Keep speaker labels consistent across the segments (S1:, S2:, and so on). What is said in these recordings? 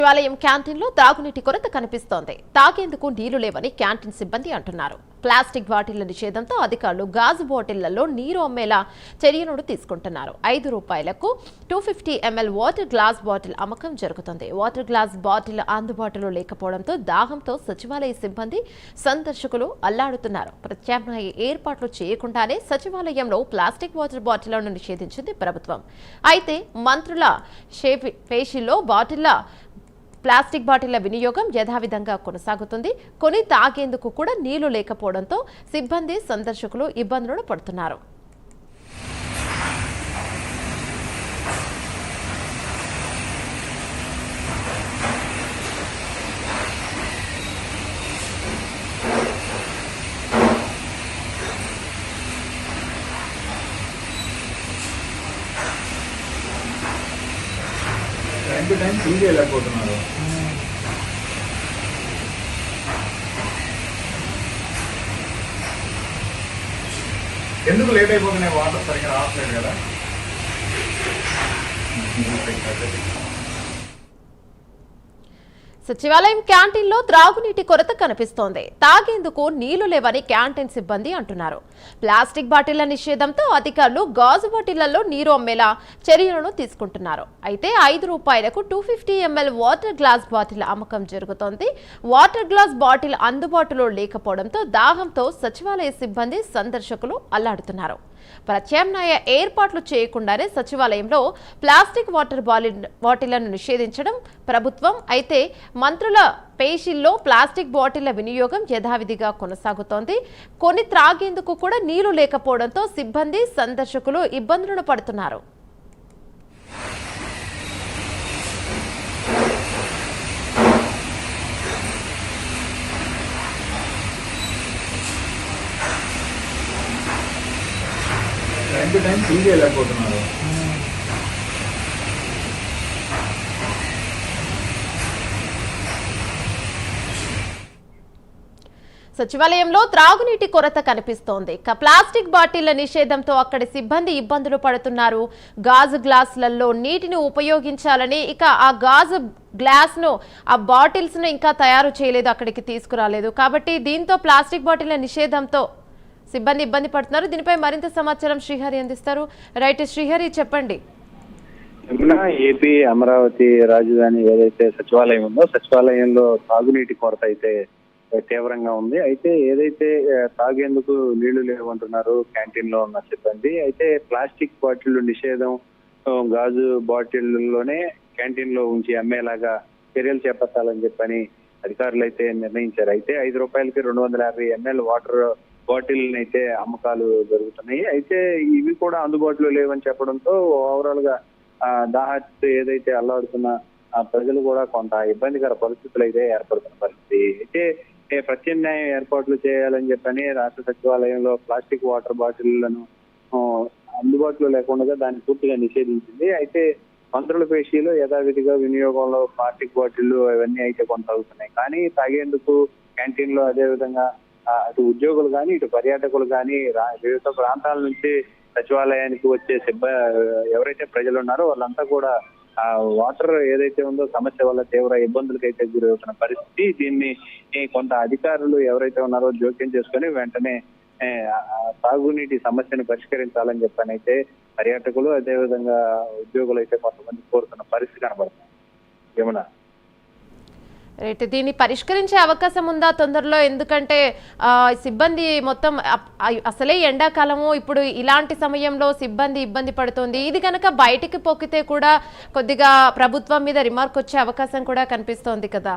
S1: సచివాలయం క్యాంటీన్లో తాగునీటి కొరత కనిపిస్తోంది. తాగేందుకు నీరు లేవని క్యాంటీన్ సిబ్బంది అంటున్నారు. ప్లాస్టిక్ బాటిళ్ల నిషేధంతో అధికారులు గాజు బాటిళ్లలో నీరు అమ్మేలా చర్యలను తీసుకుంటున్నారు. 5 రూపాయలకు 250 ml వాటర్ గ్లాస్ బాటిల్ అమ్మకం జరుగుతుంది. వాటర్ గ్లాస్ బాటిల్ అందుబాటులో లేకపోవడంతో దాహంతో సచివాలయ సిబ్బంది సందర్శకులు అల్లాడుతున్నారు. ప్రత్యామ్నాయ ఏర్పాట్లు చేయకుండానే సచివాలయంలో ప్లాస్టిక్ వాటర్ బాటిళ్లను నిషేధించింది ప్రభుత్వం. అయితే మంత్రుల పేషీల్లో ప్లాస్టిక్ బాటిళ్ల వినియోగం యథావిధంగా కొనసాగుతుంది. కొని తాగేందుకు కూడా నీళ్లు లేకపోవడంతో సిబ్బంది సందర్శకులు ఇబ్బందులను పడుతున్నారు.
S2: టైం ఫీల్ చేయలేకపోతున్నారు. ఎందుకు లేట్ అయిపోతున్నాయి? వాటర్ సరిగ్గా రావట్లేదు కదా.
S1: సచివాలయం క్యాంటీన్లో త్రాగునీటి కొరత కనిపిస్తోంది. తాగేందుకు నీళ్లు లేవని క్యాంటీన్ సిబ్బంది అంటున్నారు. ప్లాస్టిక్ బాటిళ్ల నిషేధంతో అధికారులు గాజు బాటిళ్లలో నీరు అమ్మేలా చర్యలను తీసుకుంటున్నారు. అయితే 5 రూపాయలకు 250 ml వాటర్ గ్లాస్ బాటిల్ అమ్మకం జరుగుతోంది. వాటర్ గ్లాస్ బాటిల్ అందుబాటులో లేకపోవడంతో దాహంతో సచివాలయ సిబ్బంది సందర్శకులు అల్లాడుతున్నారు. ప్రత్యామ్నాయ ఏర్పాట్లు చేయకుండానే సచివాలయంలో ప్లాస్టిక్ వాటర్ బాటిళ్లను నిషేధించడం ప్రభుత్వం. అయితే మంత్రుల పేషీల్లో ప్లాస్టిక్ బాటిళ్ల వినియోగం యథావిధిగా కొనసాగుతోంది. కొని త్రాగేందుకు కూడా నీళ్లు లేకపోవడంతో సిబ్బంది సందర్శకులు ఇబ్బందులను పడుతున్నారు.
S2: టైం ఫీల్ చేయలేకపోతున్నారు.
S1: సచివాలయంలో త్రాగునీటి కొరత కనిపిస్తోంది. ప్లాస్టిక్ బాటిళ్ల నిషేధంతో అక్కడి సిబ్బంది ఇబ్బందులు పడుతున్నారు. గాజు గ్లాసులలో నీటిని ఉపయోగించాలని ఆ గాజు గ్లాస్ ను ఆ బాటిల్స్ ను ఇంకా తయారు చేయలేదు, అక్కడికి తీసుకురాలేదు. కాబట్టి దీంతో ప్లాస్టిక్ బాటిళ్ల నిషేధంతో సిబ్బంది ఇబ్బంది పడుతున్నారు. దీనిపై మరింత సమాచారం శ్రీహరి అందిస్తారు. రైట్ శ్రీహరి, చెప్పండి.
S3: ఏపీ అమరావతి రాజధాని ఏదైతే సచివాలయం ఉందో సచివాలయంలో తాగునీటి కొరత అయితే తీవ్రంగా ఉంది. అయితే ఏదైతే తాగేందుకు నీళ్లు లేవంటున్నారు క్యాంటీన్ లో ఉన్న సిబ్బంది. అయితే ప్లాస్టిక్ బాటిల్ నిషేధం గాజు బాటిల్లోనే క్యాంటీన్ లో ఉంచి అమ్మేలాగా చర్యలు చేపట్టాలని చెప్పని అధికారులు అయితే నిర్ణయించారు. అయితే 5 రూపాయలకి 250 ml వాటర్ బాటిల్ అయితే అమ్మకాలు జరుగుతున్నాయి. అయితే ఇవి కూడా అందుబాటులో లేవని చెప్పడంతో ఓవరాల్ గా దాహత్ ఏదైతే అల్లాడుతున్న ప్రజలు కూడా కొంత ఇబ్బందికర పరిస్థితులు అయితే ఏర్పడుతున్న పరిస్థితి. అయితే ప్రత్యామ్నాయ ఏర్పాట్లు చేయాలని చెప్పని రాష్ట్ర సచివాలయంలో ప్లాస్టిక్ వాటర్ బాటిళ్లను అందుబాటులో లేకుండా దాన్ని పూర్తిగా నిషేధించింది. అయితే మంత్రుల పేషీలో యథావిధిగా వినియోగంలో ప్లాస్టిక్ బాటిళ్లు అవన్నీ అయితే కొనసాగుతున్నాయి. కానీ తాగేందుకు క్యాంటీన్ లో అదేవిధంగా అటు ఉద్యోగులు కానీ ఇటు పర్యాటకులు కానీ వివిధ ప్రాంతాల నుంచి సచివాలయానికి వచ్చే ఎవరైతే ప్రజలు ఉన్నారో వాళ్ళంతా కూడా వాటర్ ఏదైతే ఉందో సమస్య వల్ల తీవ్ర ఇబ్బందులకైతే గురవుతున్న పరిస్థితి. దీన్ని కొంత అధికారులు ఎవరైతే ఉన్నారో జోక్యం చేసుకుని వెంటనే తాగునీటి సమస్యను పరిష్కరించాలని చెప్పని అయితే పర్యాటకులు అదేవిధంగా ఉద్యోగులు అయితే కొంతమంది కోరుతున్న పరిస్థితి కనబడుతుంది. ఏమన్నా
S1: రైట్, దీన్ని పరిష్కరించే అవకాశం ఉందా తొందరలో? ఎందుకంటే సిబ్బంది మొత్తం అసలే ఎండాకాలము, ఇప్పుడు ఇలాంటి సమయంలో సిబ్బంది ఇబ్బంది పడుతోంది. ఇది కనుక బయటికి పొక్కితే కూడా కొద్దిగా ప్రభుత్వం మీద రిమార్క్ వచ్చే అవకాశం కూడా కనిపిస్తోంది కదా.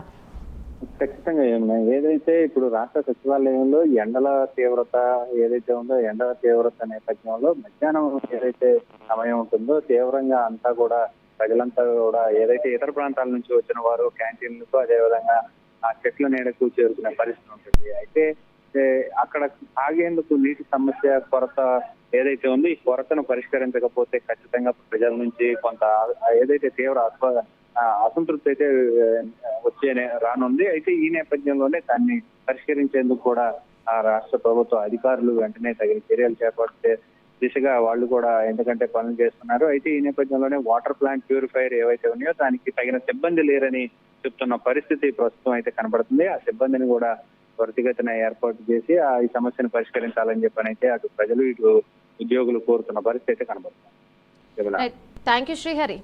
S3: ఖచ్చితంగా ఏమన్నా ఏదైతే ఇప్పుడు రాష్ట్ర సచివాలయంలో ఎండల తీవ్రత ఏదైతే ఉందో ఎండల తీవ్రత నేపథ్యంలో మధ్యాహ్నం ఏదైతే సమయం ఉంటుందో తీవ్రంగా అంతా కూడా ప్రజలంతా కూడా ఏదైతే ఇతర ప్రాంతాల నుంచి వచ్చిన వారు క్యాంటీన్లకు అదేవిధంగా ఆ చెట్ల నీడకు చేరుకునే పరిస్థితి ఉంటుంది. అయితే అక్కడ తాగేందుకు నీటి సమస్య కొరత ఏదైతే ఉందో ఈ కొరతను పరిష్కరించకపోతే ఖచ్చితంగా ప్రజల నుంచి కొంత ఏదైతే తీవ్ర అసంతృప్తి అయితే రానుంది. అయితే ఈ నేపథ్యంలోనే దాన్ని పరిష్కరించేందుకు కూడా రాష్ట్ర ప్రభుత్వ అధికారులు వెంటనే తగిన చర్యలు చేపడితే దిశగా వాళ్ళు కూడా ఎందుకంటే పనులు చేస్తున్నారు. అయితే ఈ నేపథ్యంలోనే వాటర్ ప్లాంట్ ప్యూరిఫైయర్ ఏవైతే ఉన్నాయో దానికి తగిన సిబ్బంది లేరని చెప్తున్న పరిస్థితి ప్రస్తుతం అయితే కనబడుతుంది. ఆ సిబ్బందిని కూడా త్వరితగతిన ఏర్పాటు చేసి ఈ సమస్యను పరిష్కరించాలని చెప్పనైతే అటు ప్రజలు ఇటు ఉద్యోగులు కోరుతున్న పరిస్థితి అయితే కనబడుతుంది.
S1: Thank you Srihari.